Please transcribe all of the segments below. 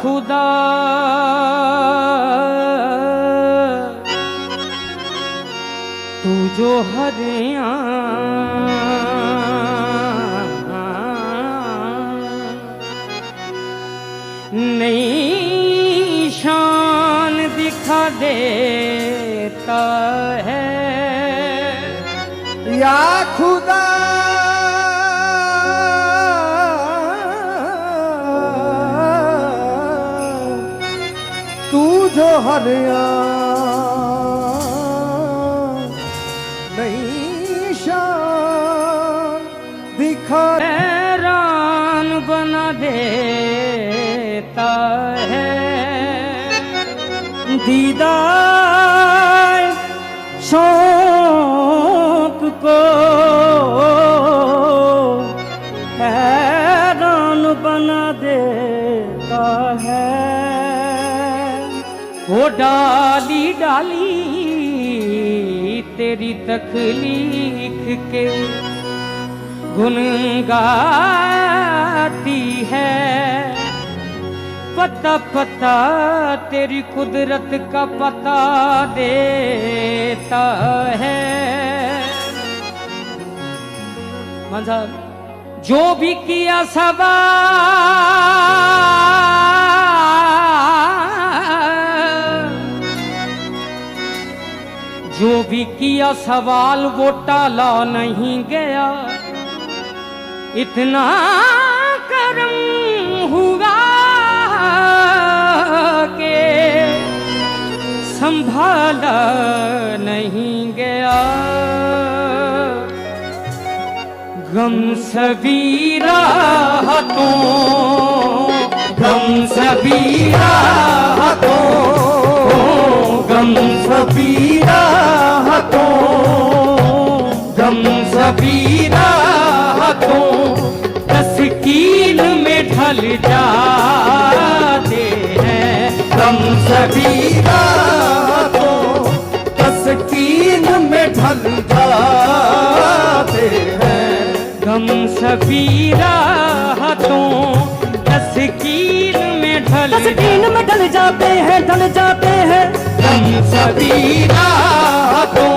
खुदा तू जो हरिया नई शान दिखा देता है या खुदा तू जो हरिया नई शान दिखा हैरान बना देता है दीदार शौक को हैरान बना देता है वो डाली डाली तेरी तकलीफ के गुन गाती है पता पता तेरी कुदरत का पता देता है मान साहब जो भी किया सवाल वो टाला नहीं गया इतना करम हुआ के संभाला नहीं गया गम सभी राहतों गम सभी राहतों गम सभी राहतों गम सभी राहतों तस्कीन में ढल जाते हैं गम सभी रातों तस्कीन में ढल जाते हैं गम सभी राहतों तस्कीन में ढल जाते हैं गम सभी रातों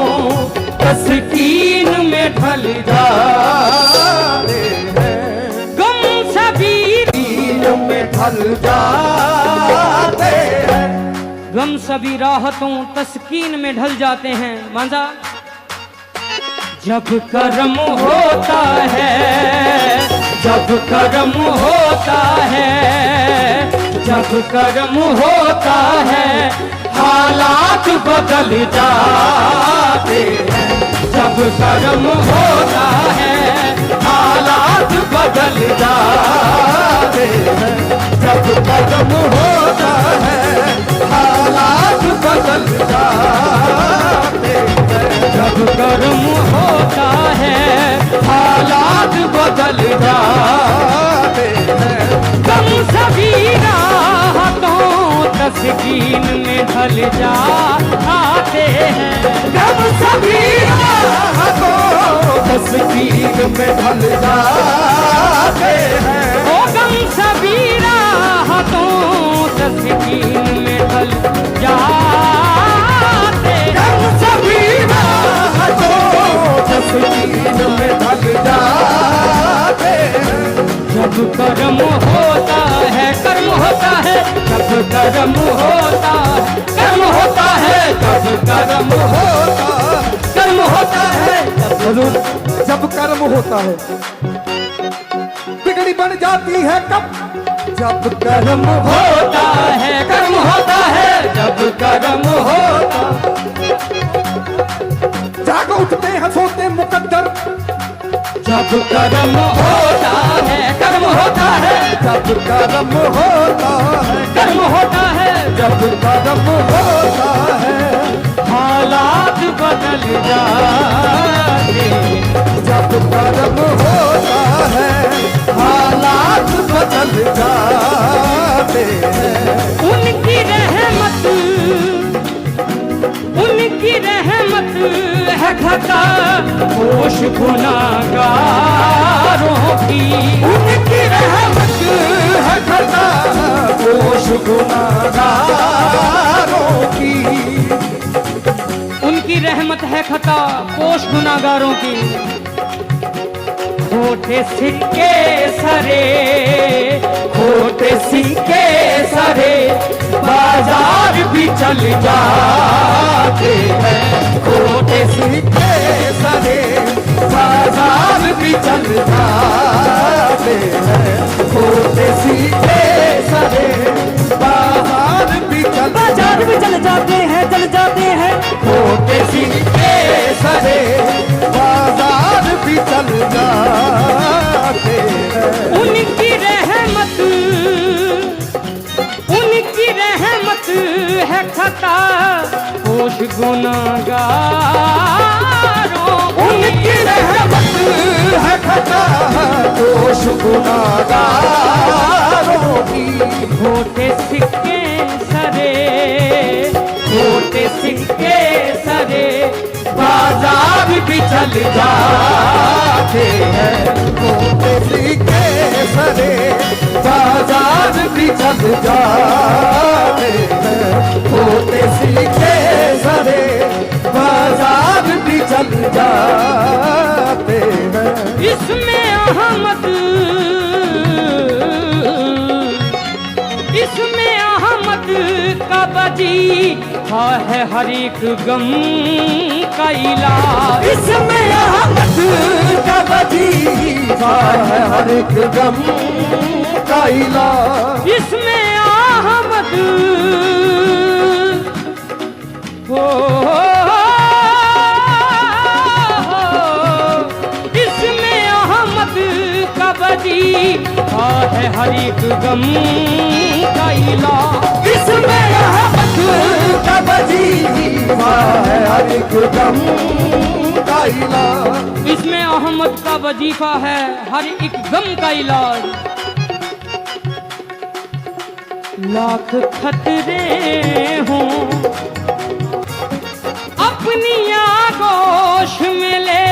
तस्कीन में ढल जाते हैं गम सभी में ढल जाते हैं गम सभी राहतों तस्कीन में ढल जाते हैं मांझा जब करम होता है जब करम होता है जब करम होता है हालात बदल जाते हैं जब करम होता है हालात बदल जाते हैं जब कदम होता है हालात बदल जाते हैं जब करम होता है हालात बदल जाते हैं गम सभी राहतों तस्कीन में ढल जाते हैं गम सभी राहतों तस्कीन में ढल जाते हैं ओ गम सभी राहतों तस्कीन में ढल जाते गम सभी राहतों तस्कीन में ढल जाते हैं जब कर्म होता है कर्म होता है जब कर्म होता कर्म होता है जब कर्म होता है जब कर्म होता है बिगड़ी बन जाती है कब जब कर्म होता है कर्म होता है जब कर्म होता जाग उठते हैं सोते मुकद्दर जब कर्म होता है कर्म होता है जब कर्म होता है कर्म होता है जब कर्म होता है हालात बदल जाते जब कर्म होता है हालात बदल जाते हैं उनकी रहमत है घटा होश गुनाहगारों की उनकी रहमत है घटा गुनाहगारों की। उनकी रहमत है खता पोष गुनाहगारों की। खोटे सिक्के सरे, खोटे सिक्के सरे, बाजार भी चल जाते हैं। खोटे सिक्के सरे बाजार भी चल जाते हैं। खोटे सिक्के सरे बाजार भी चल जाते हैं, चल जाते हैं। खोटे सिक्के सरे बाजार भी चल जाते हैं। उनकी रहमत, उनकी रहमत है खता पोष गुनाहगारों। उनकी रहमत है खता दोष गुनाहगारों की। खोटे सिक्के सरे, खोटे सिक्के सरे, बाजार भी चल जाते हैं। खोटे सिक्के सरे बाजार भी चल जाते हैं। खोटे सिक्के सरे बाजार भी चल जाते हैं। इसमें अहमद, इसमें अहमद का वजीफा है हर एक गम का इलाज। इसमें अहमद का वजीफा है हर एक गम का इलाज। इसमें अहमद हो, इसमें अहमद का वजीफा है हर एक गम का इलाज। इसमें अहमद का वजीफा है हर एक गम का इलाज। इसमें अहमद का वजीफा है हर एक गम का इलाज। लाख खतरे हों अपनी आगोश में ले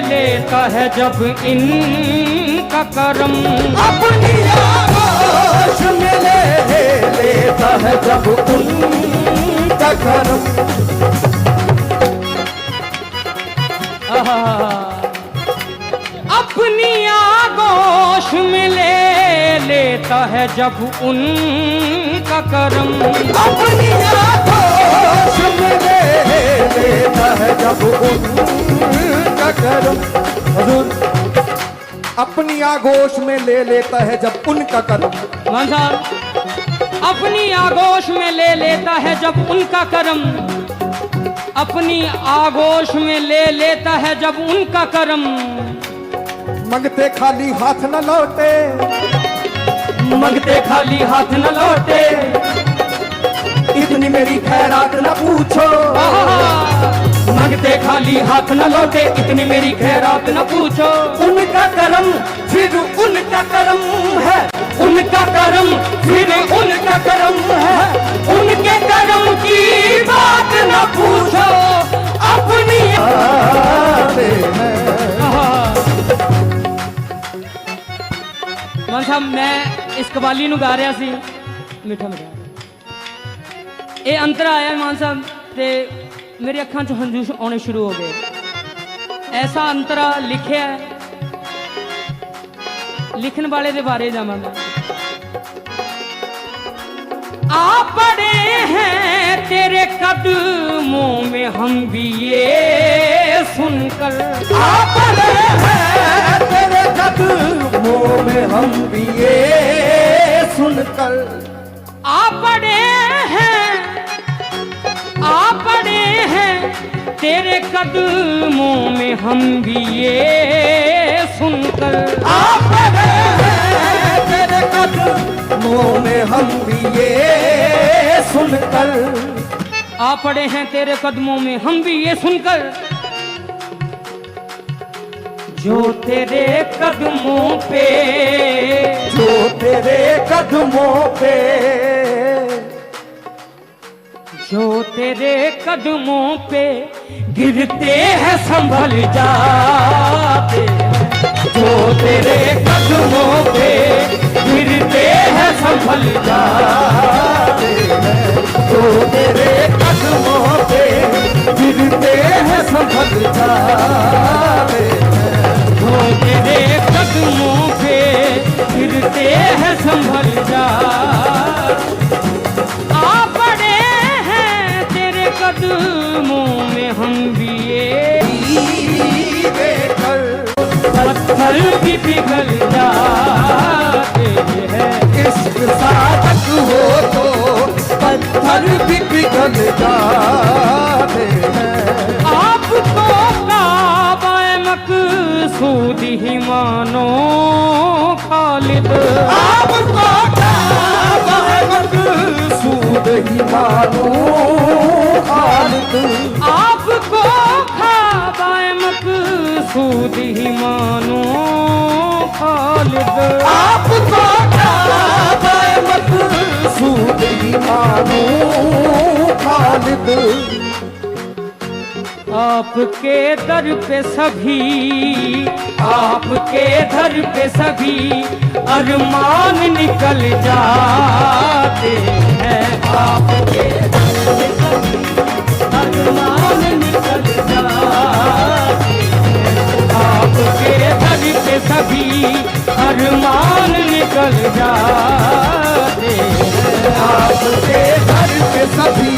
लेता है जब इनका करम। अपनी आगोश में ले लेता है जब उनका करम। अपनी आगोश में ले लेता है जब उनका करम। अपनी आगोश में ले लेता है जब उनका करम। हुजूर अपनी आगोश में ले लेता है जब उनका करम। मान साहब, अपनी आगोश में ले लेता है जब उनका करम। अपनी आगोश में ले लेता है जब उनका करम। मंगते खाली हाथ न लौटे, मंगते खाली हाथ न लौटे। इतनी मेरी खैरात न पूछो। मंगते खाली हाथ न लौटे, इतनी मेरी खैरात न पूछो। उनका करम फिर उनका करम है। उनका करम फिर उनका करम है। उनके करम की बात न पूछो। अपनी आते हैं। मान साहब, मैं इस कवाली नू गा रहा सी, मिठा मिठा ये अंतरा आया मान साहब, ते मेरी अखां चों हंझू आने शुरू हो गए। ऐसा अंतरा लिखिया है, लिखन वाले दे बारे जावांगा। आ पड़े हैं तेरे कदमों में हम भी ये सुनकर। आ पड़े हैं तेरे कदमों में हम भी ये सुनकर। आ पड़े हैं, आ पड़े हैं तेरे कदमों में हम भी ये सुनकर। आ पड़े हैं तेरे कदमों में हम भी ये सुनकर। आ पड़े हैं तेरे कदमों में हम भी ये सुनकर। जो तेरे कदमों पे, जो तेरे कदमों पे, जो तेरे कदमों पे गिरते हैं संभल जाते। जो तेरे कदमों पे गिरते हैं संभल जाते। ही मानो खालिद। आपको ख्वाबाए मकसूद ही मानो खालिद। आपको ख्वाबाए मकसूद ही मानो खालिद। आपके दर पे सभी, आपके दर पे सभी अरमान निकल जाते हैं। आपके दर पे सभी अरमान निकल जाते हैं। आपके दर पे सभी अरमान निकल जाते हैं। आपके घर पे सभी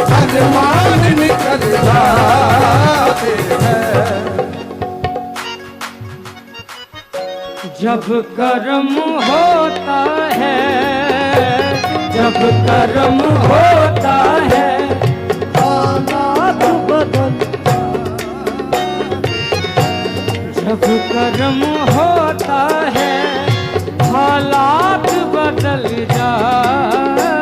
अरमान निकल जाते हैं। जब करम होता है, जब करम होता है, हालात बदल, जब करम होता है हालात बदल जाते